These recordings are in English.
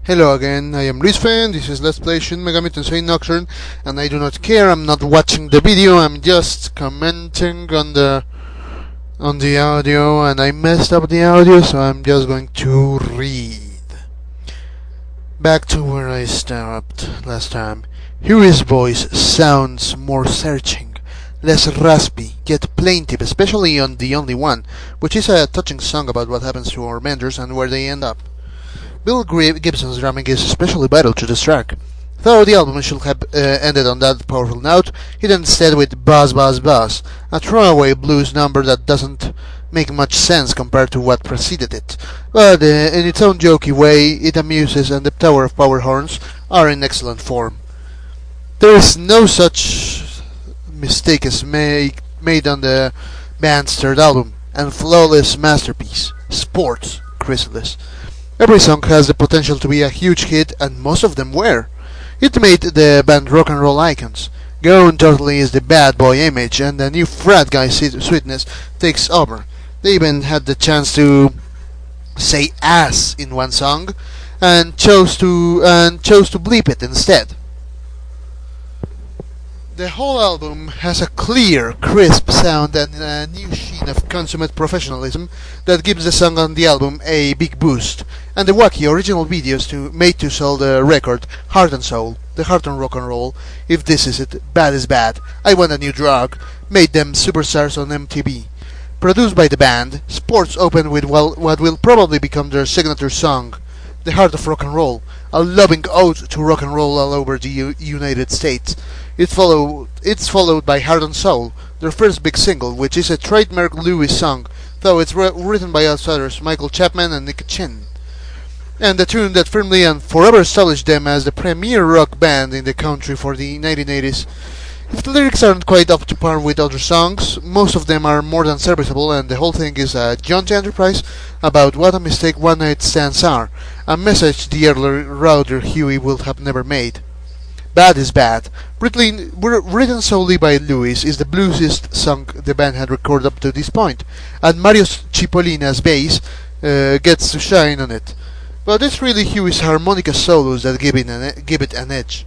Hello again, I am Luis Fan, this is Let's Play Shin Megami Tensei Nocturne, and I do not care, I'm not watching the video, I'm just commenting on the audio, and I messed up the audio, so I'm just going to read. Back to where I stopped last time. Huey's voice sounds more searching, less raspy, yet plaintive, especially on The Only One, which is a touching song about what happens to our mentors and where they end up. Bill Gibson's drumming is especially vital to this track. Though the album should have ended on that powerful note, it instead with Buzz Buzz Buzz, a throwaway blues number that doesn't make much sense compared to what preceded it. But in its own jokey way, it amuses, and the Tower of Power horns are in excellent form. There is no such mistake as made on the band's third album, and flawless masterpiece, Sports Chrysalis. Every song has the potential to be a huge hit, and most of them were. It made the band rock and roll icons. Gone totally is the bad boy image, and the new frat guy sweetness takes over. They even had the chance to say ass in one song, and chose to bleep it instead. The whole album has a clear, crisp sound and a new sheen of consummate professionalism that gives the song on the album a big boost, and the wacky original videos made to sell the record Heart and Soul, The Heart and Rock and Roll, If This Is It, Bad Is Bad, I Want a New Drug, made them superstars on MTV. Produced by the band, Sports opened with what will probably become their signature song, The Heart of Rock and Roll, a loving ode to rock and roll all over the United States. It's followed by Heart and Soul, their first big single, which is a trademark Louis song, though it's written by outsiders Michael Chapman and Nick Chin, and the tune that firmly and forever established them as the premier rock band in the country for the 1980s. If the lyrics aren't quite up to par with other songs, most of them are more than serviceable, and the whole thing is a jaunty enterprise about what a mistake one-night stands are, a message the earlier router Huey would have never made. Bad Is Bad, written solely by Louis, is the bluesiest song the band had recorded up to this point, and Mario Cipollina's bass gets to shine on it. But it's really Huey's harmonica solos that give it an edge.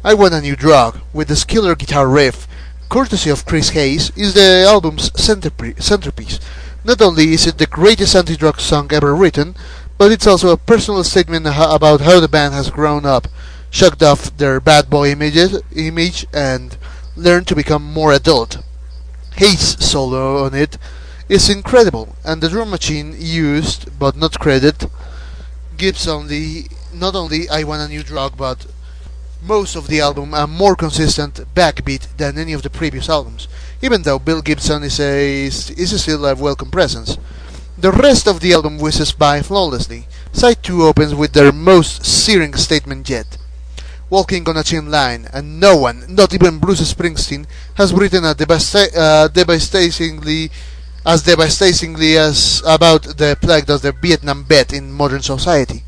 I Want a New Drug, with this killer guitar riff, courtesy of Chris Hayes, is the album's centerpiece. Not only is it the greatest anti-drug song ever written, but it's also a personal statement about how the band has grown up, shucked off their bad boy image, and learned to become more adult. Hayes' solo on it is incredible, and the drum machine used, but not credited, gives not only I Want a New Drug, but most of the album a more consistent backbeat than any of the previous albums, even though Bill Gibson is still a welcome presence. The rest of the album whizzes by flawlessly. Side 2 opens with their most searing statement yet, Walking on a Thin Line, and no one, not even Bruce Springsteen, has written devastatingly as about the plague does the Vietnam vet in modern society.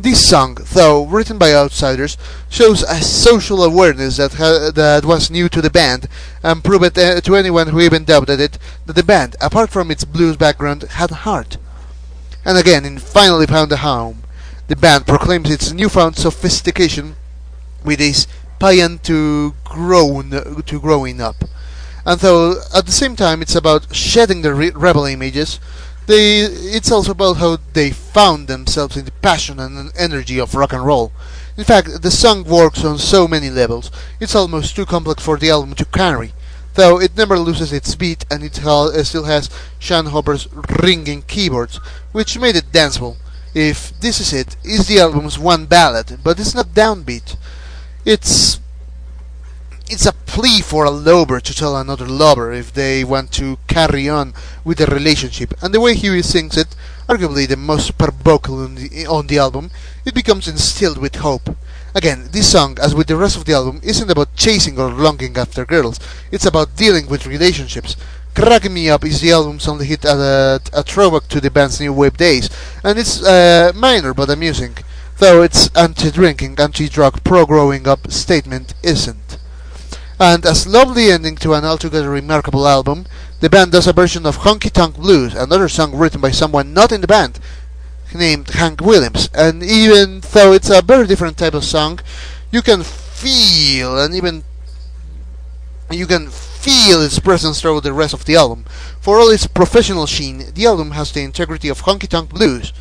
This song, though written by outsiders, shows a social awareness that was new to the band, and proved to anyone who even doubted it that the band, apart from its blues background, had heart. And again, it finally found a home. The band proclaims its newfound sophistication with this paean to growing up. And though at the same time it's about shedding the rebel images, it's also about how they found themselves in the passion and energy of rock and roll. In fact, the song works on so many levels, it's almost too complex for the album to carry, though it never loses its beat, and it still has Sean Hopper's ringing keyboards, which made it danceable. If This Is It is the album's one ballad, but it's not downbeat. It's a plea for a lover to tell another lover if they want to carry on with the relationship, and the way Huey sings it, arguably the most pop vocal on the album, it becomes instilled with hope. Again, this song, as with the rest of the album, isn't about chasing or longing after girls, it's about dealing with relationships. Cracking Me Up is the album's only hit a throwback to the band's new wave days, and it's minor but amusing, though its anti-drinking, anti-drug, pro-growing up statement isn't. And as lovely ending to an altogether remarkable album, the band does a version of Honky Tonk Blues, another song written by someone not in the band, named Hank Williams, and even though it's a very different type of song, you can feel its presence throughout the rest of the album. For all its professional sheen, the album has the integrity of honky-tonk blues.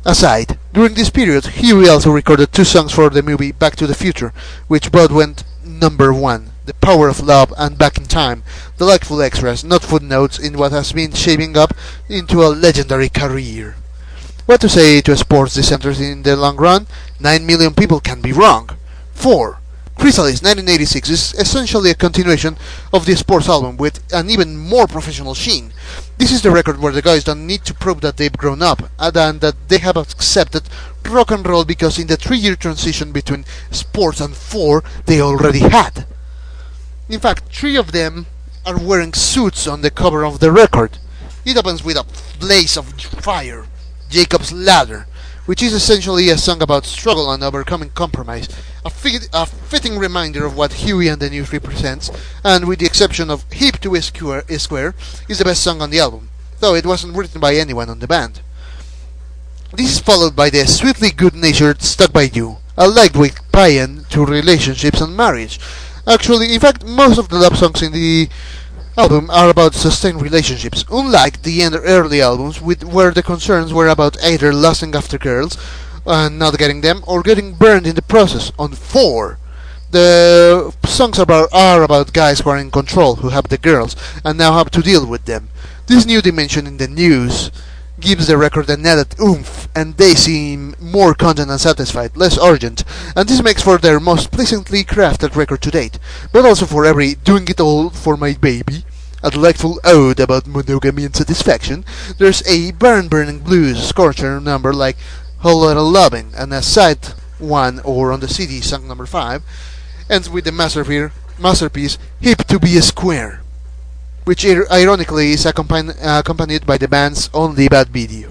Aside, during this period, Huey also recorded 2 songs for the movie Back to the Future, which both went #1, The Power of Love and Back in Time, delightful extras, not footnotes, in what has been shaping up into a legendary career. What to say to sports dissenters in the long run? 9 million people can be wrong. 4. Chrysalis 1986 is essentially a continuation of the sports album with an even more professional sheen. This is the record where the guys don't need to prove that they've grown up and that they have accepted rock and roll, because in the 3-year transition between sports and 4 they already had. In fact, 3 of them are wearing suits on the cover of the record. It opens with a blaze of fire, Jacob's Ladder, which is essentially a song about struggle and overcoming compromise, a fitting reminder of what Huey and the News represents, and with the exception of Hip to a Square, is the best song on the album, though it wasn't written by anyone on the band. This is followed by the sweetly good-natured Stuck By You, a lightweight paean to relationships and marriage. Actually, in fact, most of the love songs in the album are about sustained relationships, unlike the early albums where the concerns were about either lusting after girls and not getting them, or getting burned in the process. On 4, the songs are about guys who are in control, who have the girls, and now have to deal with them. This new dimension in the News gives the record an added oomph, and they seem more content and satisfied, less urgent, and this makes for their most pleasantly crafted record to date, but also for every Doing It All For My Baby, a delightful ode about monogamy and satisfaction. There's a barn-burning blues scorcher number like Whole Lotta Lovin', and a side 1 or on the CD song number 5 ends with the masterpiece Hip to Be a Square, which ironically is accompanied by the band's only bad video.